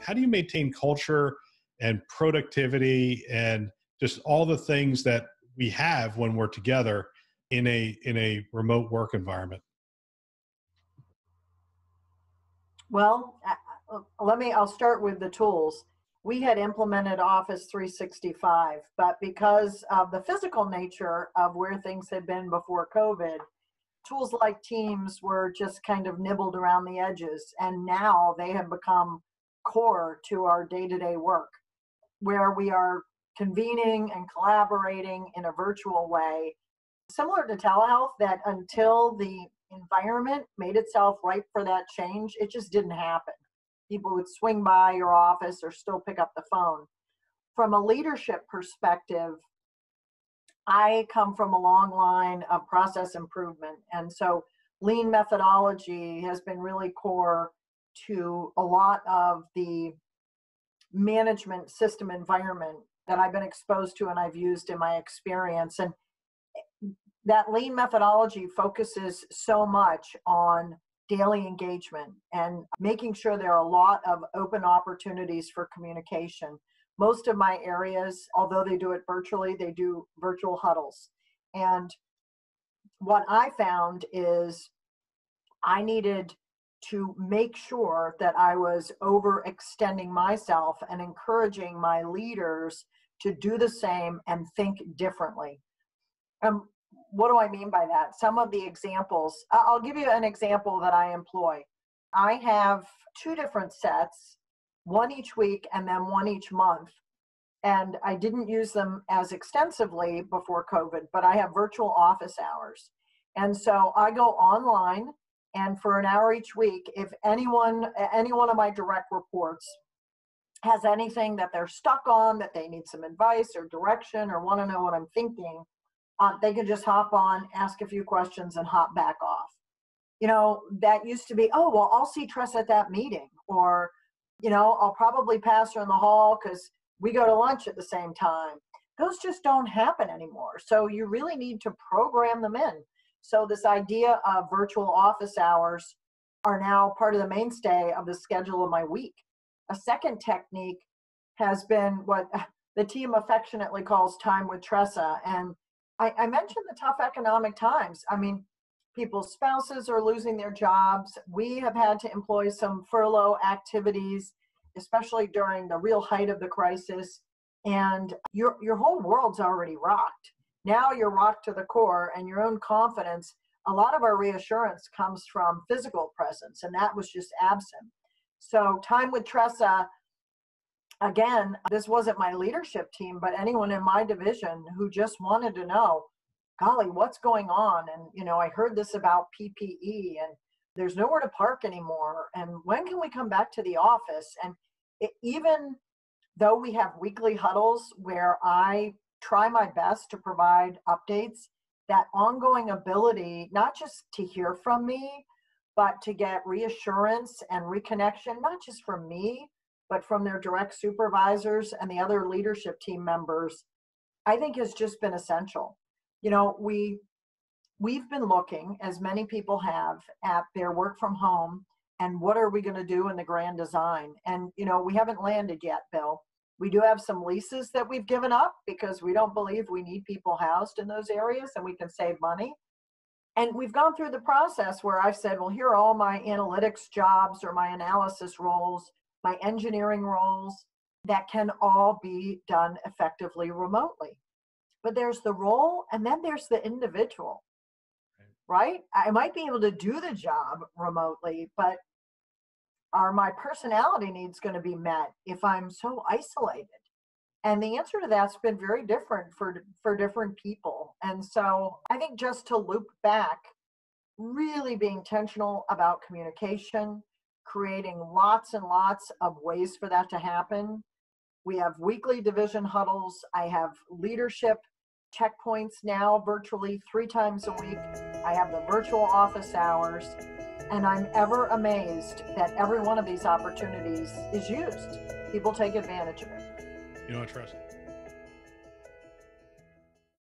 how do you maintain culture and productivity and just all the things that we have when we're together in a remote work environment? Well, I'll start with the tools. We had implemented Office 365, but because of the physical nature of where things had been before COVID, tools like Teams were just kind of nibbled around the edges. And now they have become core to our day-to-day work, where we are convening and collaborating in a virtual way, similar to telehealth, that until the environment made itself ripe for that change, it just didn't happen. People would swing by your office or still pick up the phone. From a leadership perspective, I come from a long line of process improvement. And so lean methodology has been really core to a lot of the management system environment that I've been exposed to and I've used in my experience. And that lean methodology focuses so much on daily engagement and making sure there are a lot of open opportunities for communication. Most of my areas, although they do it virtually, they do virtual huddles. And what I found is I needed to make sure that I was overextending myself and encouraging my leaders to do the same and think differently. What do I mean by that? Some of the examples, I'll give you an example that I employ. I have two different sets, one each week and then one each month. And I didn't use them as extensively before COVID, but I have virtual office hours. And so I go online, and for an hour each week, if any one of my direct reports has anything that they're stuck on, that they need some advice or direction or want to know what I'm thinking, they can just hop on, ask a few questions, and hop back off. You know, that used to be, oh, well, I'll see Tress at that meeting, or, you know, I'll probably pass her in the hall because we go to lunch at the same time. Those just don't happen anymore. So you really need to program them in. So this idea of virtual office hours are now part of the mainstay of the schedule of my week. A second technique has been what the team affectionately calls time with Tressa. And I mentioned the tough economic times. I mean, people's spouses are losing their jobs. We have had to employ some furlough activities, especially during the real height of the crisis. And your whole world's already rocked. Now you're rocked to the core, and your own confidence. A lot of our reassurance comes from physical presence, and that was just absent. So time with Tressa, again, this wasn't my leadership team, but anyone in my division who just wanted to know, golly, what's going on? And, you know, I heard this about PPE, and there's nowhere to park anymore. And when can we come back to the office? And even though we have weekly huddles where I try my best to provide updates, that ongoing ability, not just to hear from me, but to get reassurance and reconnection, not just from me, but from their direct supervisors and the other leadership team members, I think has just been essential. You know, we've been looking, as many people have, at their work from home and what are we going to do in the grand design. And, you know, we haven't landed yet, Bill. We do have some leases that we've given up because we don't believe we need people housed in those areas and we can save money. And we've gone through the process where I've said, well, here are all my analytics jobs or my analysis roles, my engineering roles that can all be done effectively remotely. But there's the role and then there's the individual, right? I might be able to do the job remotely, but are my personality needs going to be met if I'm so isolated? And the answer to that's been very different for different people. And so I think just to loop back, really being intentional about communication, creating lots and lots of ways for that to happen. We have weekly division huddles. I have leadership checkpoints now virtually 3 times a week. I have the virtual office hours. And I'm ever amazed that every one of these opportunities is used. People take advantage of it. You know what, Tress?